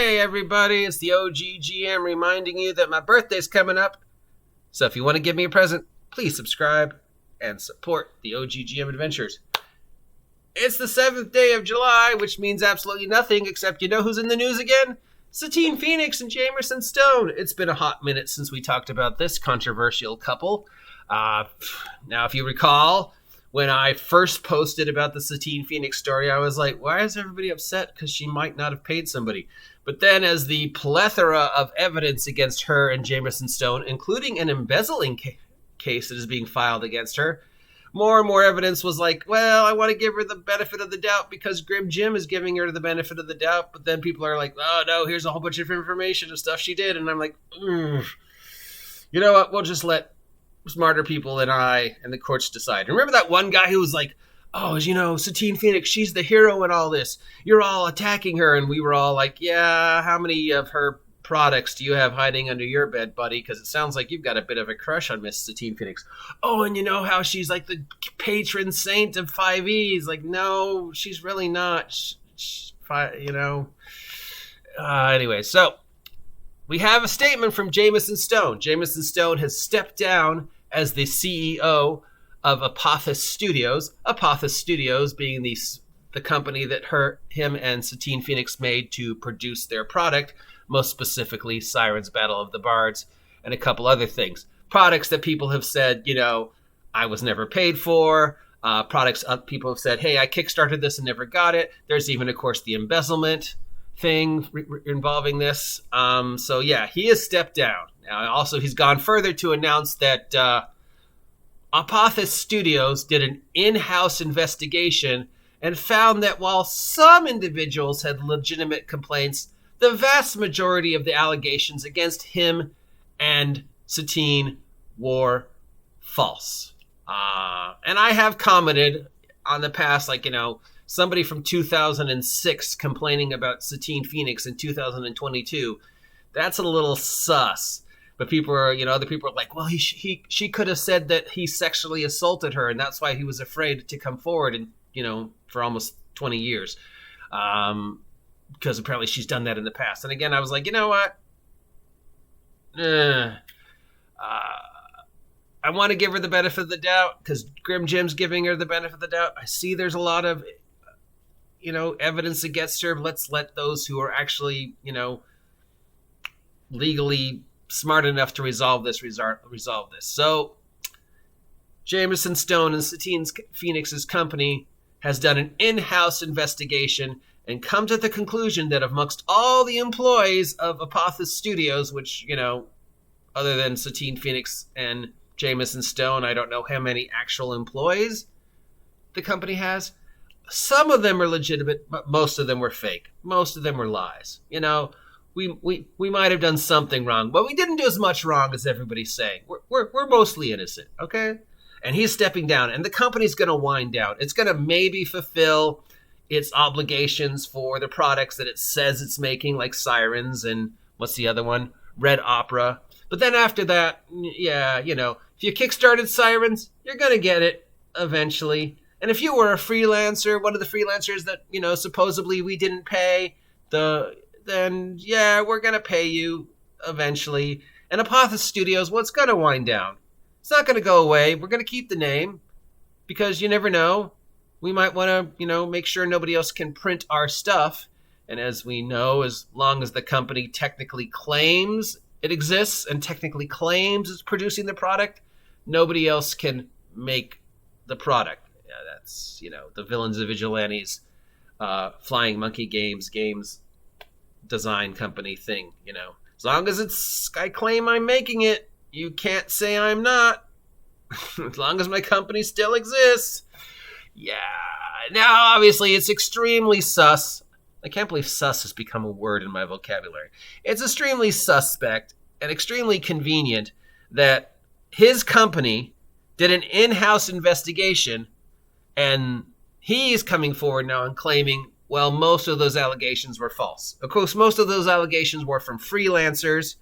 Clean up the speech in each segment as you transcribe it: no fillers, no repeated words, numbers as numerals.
Hey everybody, it's the OGGM reminding you that my birthday's coming up. So if you want to give me a present, please subscribe and support the OGGM Adventures. It's the 7th day of July, which means absolutely nothing except you know who's in the news again? Satine Phoenix and Jamison Stone. It's been a hot minute since we talked about this controversial couple. Now, if you recall, when I first posted about the Satine Phoenix story, I was like, why is everybody upset? Because she might not have paid somebody. But then as the plethora of evidence against her and Jamison Stone, including an embezzling case that is being filed against her, more and more evidence was like, well, I want to give her the benefit of the doubt because Grim Jim is giving her the benefit of the doubt. But then people are like, oh, no, here's a whole bunch of information of stuff she did. And I'm like, you know what? We'll just let smarter people than I and the courts decide. Remember that one guy who was like, oh, you know, Satine Phoenix, she's the hero in all this. You're all attacking her. And we were all like, yeah, how many of her products do you have hiding under your bed, buddy? Because it sounds like you've got a bit of a crush on Miss Satine Phoenix. Oh, and you know how she's like the patron saint of 5Es. Like, no, she's really not. Anyway, so we have a statement from Jamison Stone. Jamison Stone has stepped down as the CEO of Apophis Studios. Apophis Studios being the company that him and Satine Phoenix made to produce their product, most specifically Siren's Battle of the Bards and a couple other things. Products that people have said, you know, I was never paid for. Products people have said, hey, I kickstarted this and never got it. There's even, of course, the embezzlement thing involving this. So yeah, he has stepped down. Now, also, he's gone further to announce that Apophis Studios did an in-house investigation and found that while some individuals had legitimate complaints, the vast majority of the allegations against him and Satine were false. And I have commented on the past, like, you know, somebody from 2006 complaining about Satine Phoenix in 2022. That's a little sus. But other people are like, well, she could have said that he sexually assaulted her, and that's why he was afraid to come forward, and for almost 20 years, because apparently she's done that in the past. And again, I was like, you know what? I want to give her the benefit of the doubt because Grim Jim's giving her the benefit of the doubt. I see there's a lot of evidence against her. Let's let those who are actually legally smart enough to resolve this. So Jamison Stone and Satine Phoenix's company has done an in-house investigation and come to the conclusion that amongst all the employees of Apophis Studios, which, other than Satine Phoenix and Jamison Stone, I don't know how many actual employees the company has. Some of them are legitimate, but most of them were fake. Most of them were lies. We might have done something wrong, but we didn't do as much wrong as everybody's saying. We're mostly innocent, okay? And he's stepping down, and the company's going to wind down. It's going to maybe fulfill its obligations for the products that it says it's making, like Sirens and what's the other one? Red Opera. But then after that, yeah, if you kickstarted Sirens, you're going to get it eventually. And if you were a freelancer, one of the freelancers that, supposedly we didn't pay, then yeah, we're going to pay you eventually. And Apophis Studios, well, it's going to wind down. It's not going to go away. We're going to keep the name because you never know. We might want to, make sure nobody else can print our stuff. And as we know, as long as the company technically claims it exists and technically claims it's producing the product, nobody else can make the product. Yeah, that's, the Villains and Vigilantes, Flying Monkey Games design company thing. As long as I claim I'm making it, you can't say I'm not. As long as my company still exists. Yeah. Now, obviously, it's extremely sus. I can't believe sus has become a word in my vocabulary. It's extremely suspect and extremely convenient that his company did an in-house investigation and he's coming forward now and claiming, well, most of those allegations were false. Of course, most of those allegations were from freelancers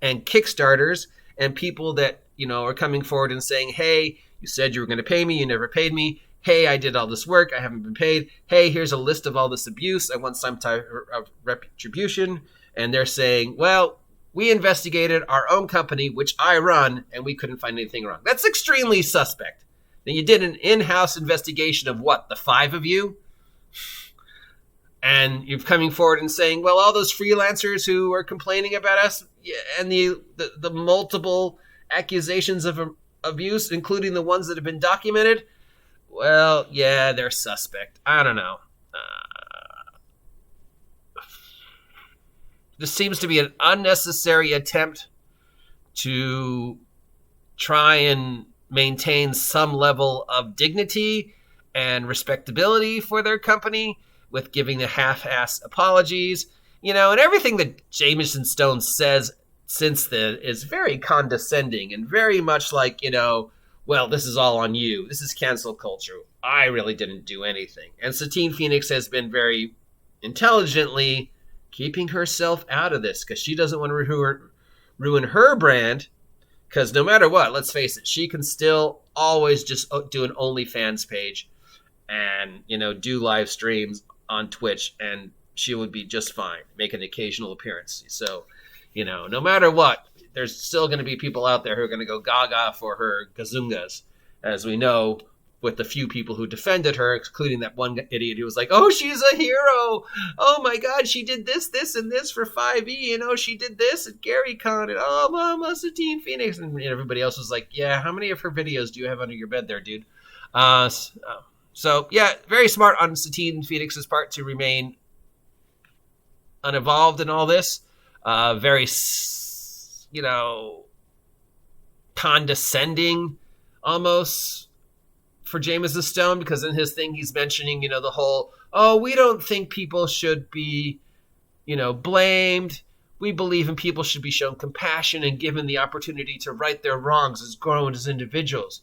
and Kickstarters and people that, are coming forward and saying, hey, you said you were going to pay me, you never paid me. hey, I did all this work, I haven't been paid. Hey, here's a list of all this abuse. I want some type of retribution. And they're saying, well, we investigated our own company, which I run, and we couldn't find anything wrong. That's extremely suspect. Then you did an in-house investigation of what, the 5 of you? And you're coming forward and saying, well, all those freelancers who are complaining about us and the multiple accusations of abuse, including the ones that have been documented, well, yeah, they're suspect. I don't know. This seems to be an unnecessary attempt to try and maintain some level of dignity and respectability for their company with giving the half-ass apologies. And everything that Jamison Stone says since then is very condescending and very much like, well, this is all on you. This is cancel culture. I really didn't do anything. And Satine Phoenix has been very intelligently keeping herself out of this because she doesn't want to ruin her brand. Because no matter what, let's face it, she can still always just do an OnlyFans page and, do live streams on Twitch, and she would be just fine, make an occasional appearance. So, no matter what, there's still going to be people out there who are going to go gaga for her gazungas, as we know with the few people who defended her, including that one idiot who was like, oh, she's a hero. Oh, my God, she did this, and this for 5e. She did this at GaryCon. And, oh, Mama, Satine Phoenix. And everybody else was like, yeah, how many of her videos do you have under your bed there, dude? So, yeah, very smart on Satine Phoenix's part to remain uninvolved in all this. Very, condescending almost for Jamison Stone, because in his thing he's mentioning, the whole, oh, we don't think people should be, blamed. We believe in people should be shown compassion and given the opportunity to right their wrongs as grown as individuals.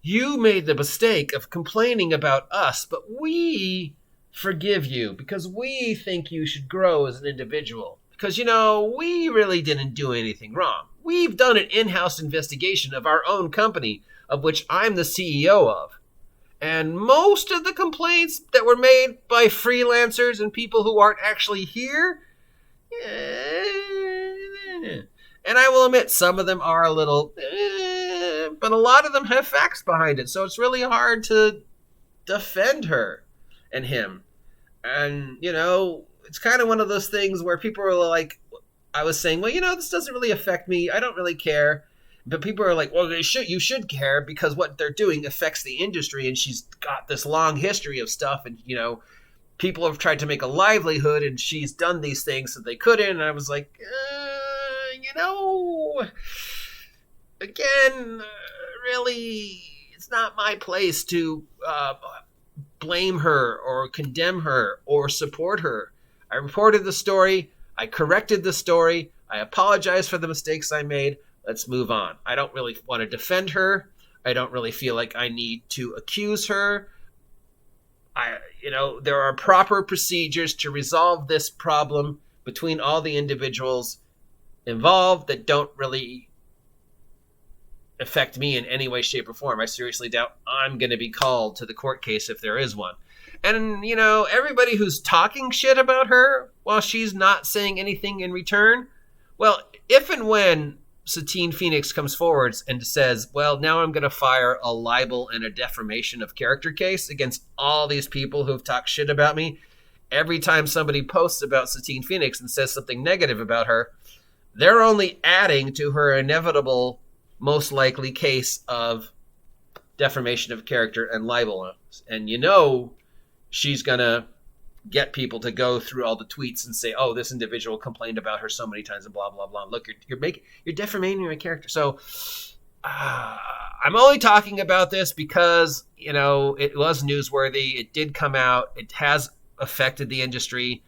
You made the mistake of complaining about us, but we forgive you because we think you should grow as an individual. Because, we really didn't do anything wrong. We've done an in-house investigation of our own company, of which I'm the CEO of. And most of the complaints that were made by freelancers and people who aren't actually here, and I will admit some of them are a little, but a lot of them have facts behind it. So it's really hard to defend her and him. And, it's kind of one of those things where people are like, I was saying, well, this doesn't really affect me. I don't really care. But people are like, well, you should care because what they're doing affects the industry. And she's got this long history of stuff. And, people have tried to make a livelihood and she's done these things that they couldn't. And I was like, again, really, it's not my place to blame her or condemn her or support her. I reported the story. I corrected the story. I apologized for the mistakes I made. Let's move on. I don't really want to defend her. I don't really feel like I need to accuse her. There are proper procedures to resolve this problem between all the individuals involved that don't really affect me in any way, shape, or form. I seriously doubt I'm going to be called to the court case if there is one. And, everybody who's talking shit about her while she's not saying anything in return, well, if and when Satine Phoenix comes forward and says, well, now I'm going to fire a libel and a defamation of character case against all these people who've talked shit about me, every time somebody posts about Satine Phoenix and says something negative about her, they're only adding to her inevitable, most likely case of defamation of character and libel. And she's going to get people to go through all the tweets and say, oh, this individual complained about her so many times and blah, blah, blah. Look, you're defaming my character. So I'm only talking about this because, it was newsworthy. It did come out. It has affected the industry.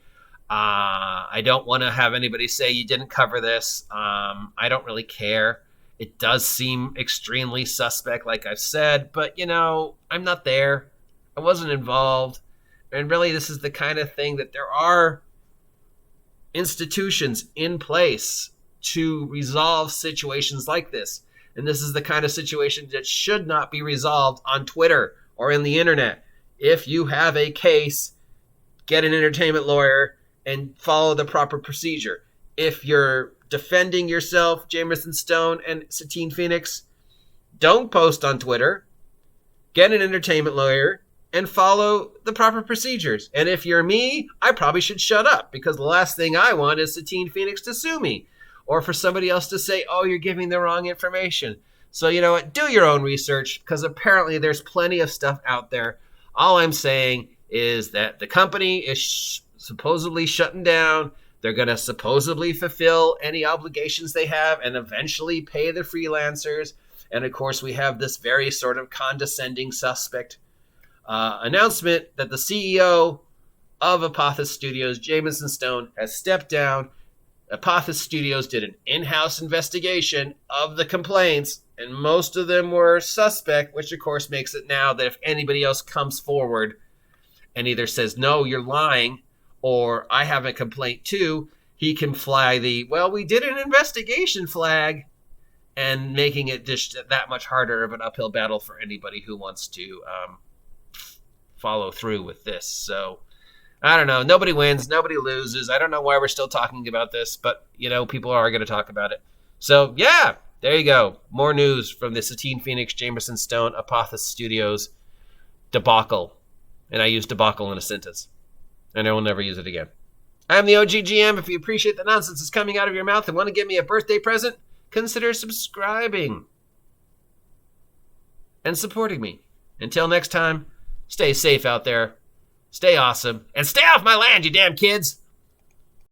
I don't want to have anybody say you didn't cover this. I don't really care. It does seem extremely suspect, like I've said, but, I'm not there. I wasn't involved. And really, this is the kind of thing that there are institutions in place to resolve situations like this. And this is the kind of situation that should not be resolved on Twitter or in the internet. If you have a case, get an entertainment lawyer and follow the proper procedure. If you're defending yourself, Jamison Stone and Satine Phoenix, don't post on Twitter. Get an entertainment lawyer and follow the proper procedures. And if you're me, I probably should shut up, because the last thing I want is Satine Phoenix to sue me, or for somebody else to say, oh, you're giving the wrong information. So you know what? Do your own research, because apparently there's plenty of stuff out there. All I'm saying is that the company is supposedly shutting down. They're going to supposedly fulfill any obligations they have and eventually pay the freelancers. And of course, we have this very sort of condescending suspect announcement that the CEO of Apophis Studios, Jamison Stone, has stepped down. Apophis Studios did an in-house investigation of the complaints, and most of them were suspect, which of course makes it now that if anybody else comes forward and either says, no, you're lying, or I have a complaint too, he can fly the, well, we did an investigation flag, and making it just that much harder of an uphill battle for anybody who wants to follow through with this. So I don't know. Nobody wins. Nobody loses. I don't know why we're still talking about this, but, you know, people are going to talk about it. So, yeah, there you go. More news from the Satine Phoenix, Jamison Stone, Apophis Studios debacle. And I use debacle in a sentence. And I will never use it again. I'm the OGGM. If you appreciate the nonsense that's coming out of your mouth and want to give me a birthday present, consider subscribing and supporting me. Until next time, stay safe out there, stay awesome, and stay off my land, you damn kids!